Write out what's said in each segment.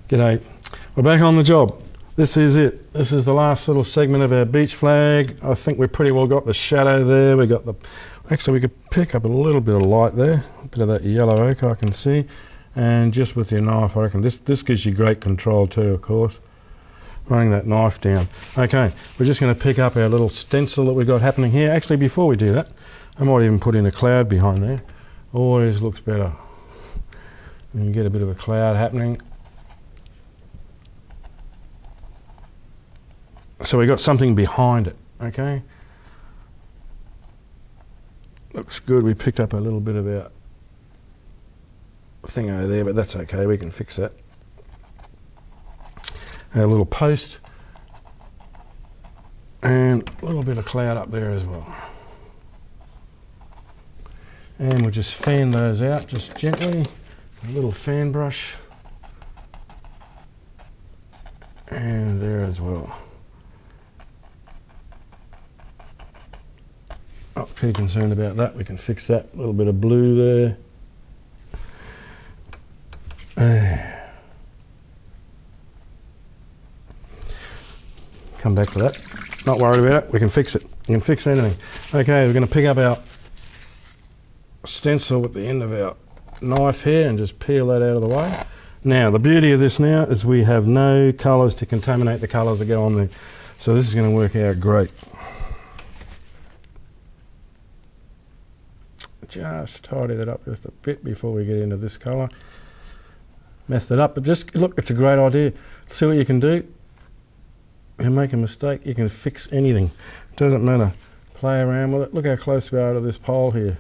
G'day, we're back on the job. This is it. This is the last little segment of our beach flag. I think we've pretty well got the shadow there. We got the, actually we could pick up a little bit of light there, a bit of that yellow ochre I can see, and just with your knife I reckon this gives you great control too, of course. Running that knife down. Okay, we're just going to pick up our little stencil that we've got happening here. Actually, before we do that, I might even put in a cloud behind there. Always looks better. You can get a bit of a cloud happening. So we got something behind it, okay? Looks good. We picked up a little bit of our thing over there, but that's okay. We can fix that. Our little post. And a little bit of cloud up there as well. And we'll just fan those out just gently. A little fan brush. And there as well. Not too concerned about that, we can fix that. A little bit of blue there. Come back to that. Not worried about it, we can fix it. You can fix anything. Okay, we're going to pick up our stencil at the end of our knife here and just peel that out of the way. Now, the beauty of this now is we have no colours to contaminate the colours that go on there. So this is going to work out great. Just tidy that up just a bit before we get into this colour. Messed it up, but just look, it's a great idea. See what you can do. You make a mistake, you can fix anything. It doesn't matter. Play around with it. Look how close we are to this pole here.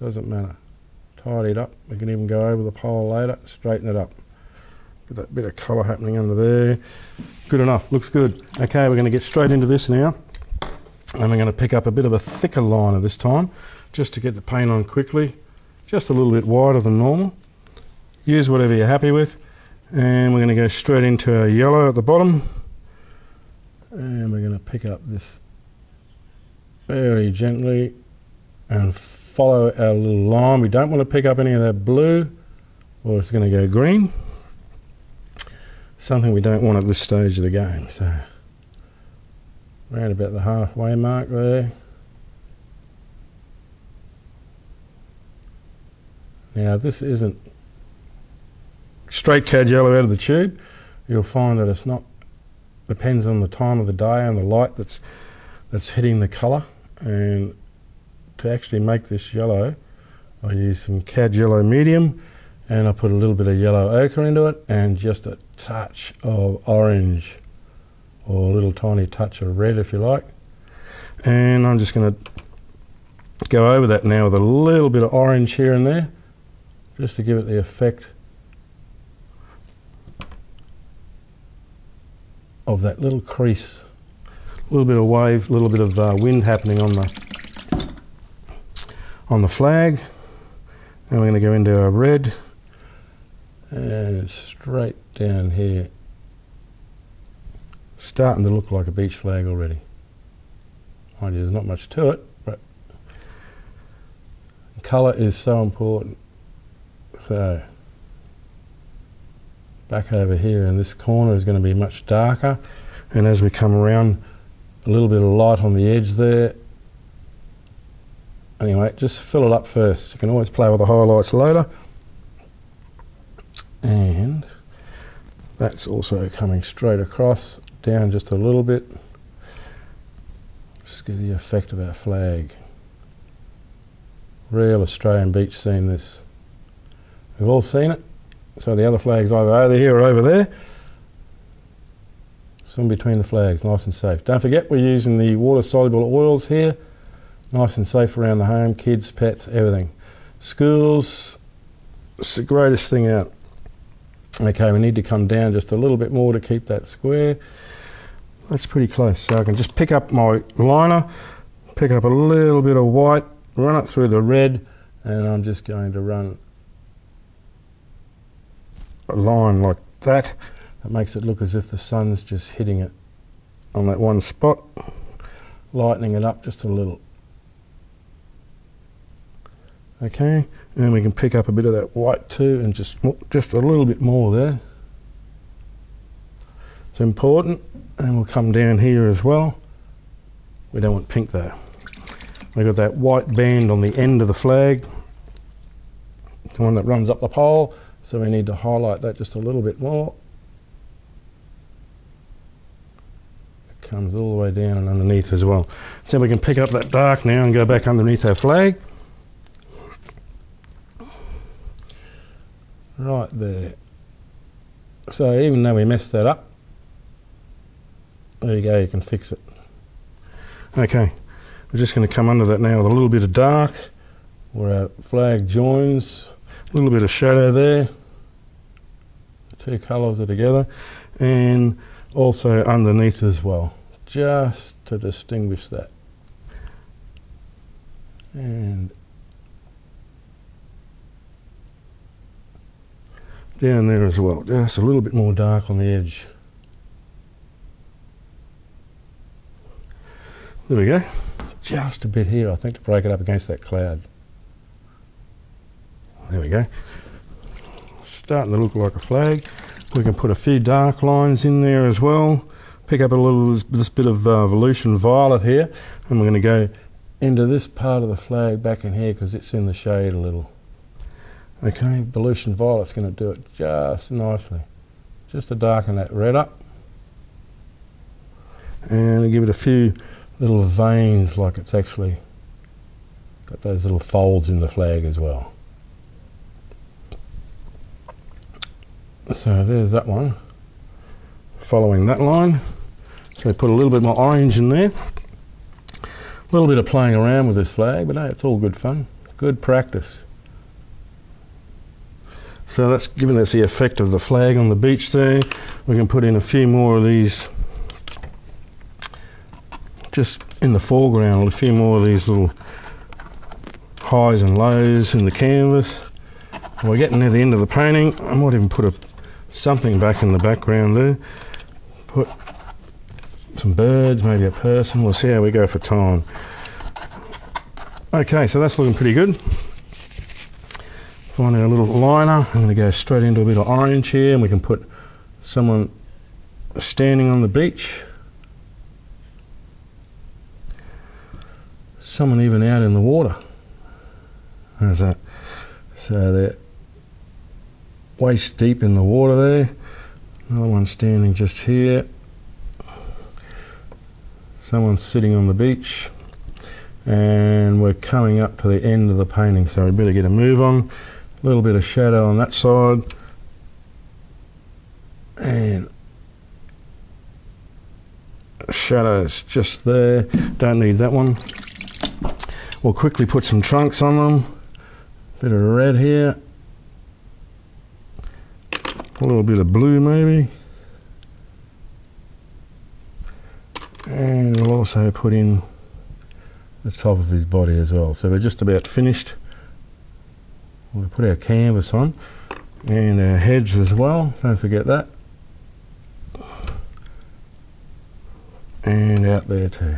Doesn't matter. Tidy it up. We can even go over the pole later, straighten it up. Get that bit of colour happening under there. Good enough, looks good. Okay, we're going to get straight into this now. And we're going to pick up a bit of a thicker liner this time, just to get the paint on quickly. Just a little bit wider than normal. Use whatever you're happy with. And we're going to go straight into our yellow at the bottom. And we're going to pick up this very gently and follow our little line. We don't want to pick up any of that blue or it's going to go green. Something we don't want at this stage of the game. So around about the halfway mark there. Now this isn't straight cad yellow out of the tube. You'll find that it's not, depends on the time of the day and the light that's hitting the colour. And to actually make this yellow, I use some cad yellow medium and I put a little bit of yellow ochre into it and just a touch of orange or a little tiny touch of red if you like. And I'm just going to go over that now with a little bit of orange here and there, just to give it the effect of that little crease. A little bit of wave, a little bit of wind happening on the flag. And we're going to go into our red and straight down here. Starting to look like a beach flag already. Mind you, there's not much to it, but colour is so important. So back over here in this corner is going to be much darker, and as we come around, a little bit of light on the edge there. Anyway, just fill it up first. You can always play with the highlights later. And that's also coming straight across, down just a little bit. Just get the effect of our flag. Real Australian beach scene this. We've all seen it. So the other flag's either over here or over there. Swim between the flags, nice and safe. Don't forget we're using the water-soluble oils here. Nice and safe around the home, kids, pets, everything. Schools, it's the greatest thing out. Okay, we need to come down just a little bit more to keep that square. That's pretty close. So I can just pick up my liner, pick up a little bit of white, run it through the red, and I'm just going to run a line like that. That makes it look as if the sun's just hitting it on that one spot, lightening it up just a little. Okay, and we can pick up a bit of that white too and just a little bit more there. It's important. And we'll come down here as well. We don't want pink though. We've got that white band on the end of the flag, the one that runs up the pole, so we need to highlight that just a little bit more. It comes all the way down and underneath as well. So we can pick up that dark now and go back underneath our flag. Right there. So even though we messed that up, there you go, you can fix it. Okay, we're just going to come under that now with a little bit of dark where our flag joins, a little bit of shadow there. The two colours are together, and also underneath as well, just to distinguish that. And down there as well, just a little bit more dark on the edge. There we go, just a bit here I think to break it up against that cloud. There we go, starting to look like a flag. We can put a few dark lines in there as well, pick up a little this bit of Volution Violet here, and we're going to go into this part of the flag back in here because it's in the shade a little. Okay, Volution Violet's going to do it just nicely, just to darken that red up and give it a few little veins, like it's actually got those little folds in the flag as well. So there's that one, following that line. So put a little bit more orange in there, a little bit of playing around with this flag, but hey, it's all good fun, good practice. So that's giving us the effect of the flag on the beach there. We can put in a few more of these just in the foreground, a few more of these little highs and lows in the canvas. We're getting near the end of the painting. I might even put something back in the background there. Put some birds, maybe a person. We'll see how we go for time. Okay, so that's looking pretty good. Find our little liner. I'm going to go straight into a bit of orange here, and we can put someone standing on the beach. Someone even out in the water. How's that? So they're waist deep in the water there. Another one standing just here. Someone's sitting on the beach. And we're coming up to the end of the painting, so we better get a move on. A little bit of shadow on that side. And shadows just there. Don't need that one. We'll quickly put some trunks on them. Bit of red here. A little bit of blue maybe. And we'll also put in the top of his body as well. So we're just about finished. We'll put our canvas on and our heads as well, don't forget that. And out there too.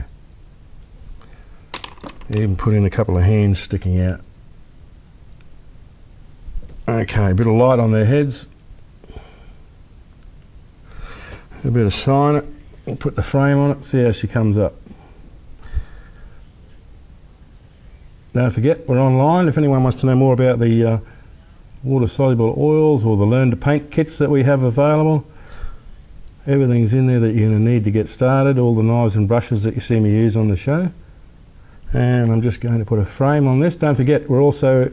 Even put in a couple of hands sticking out. Okay, a bit of light on their heads. A bit of shine it. We'll put the frame on it, see how she comes up. Don't forget, we're online. If anyone wants to know more about the water-soluble oils or the Learn to Paint kits that we have available, everything's in there that you're going to need to get started, all the knives and brushes that you see me use on the show. And I'm just going to put a frame on this. Don't forget, we're also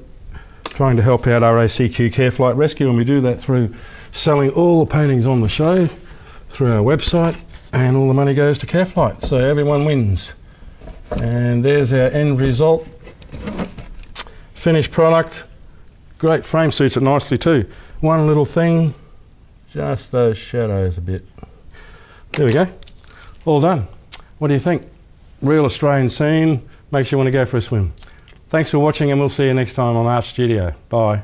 trying to help out RACQ Careflight Rescue, and we do that through selling all the paintings on the show through our website, and all the money goes to Careflight, so everyone wins. And there's our end result. Finished product. Great frame, suits it nicely too. One little thing, just those shadows a bit. There we go, all done. What do you think? Real Australian scene, makes you want to go for a swim. Thanks for watching, and we'll see you next time on Artstudio. Bye.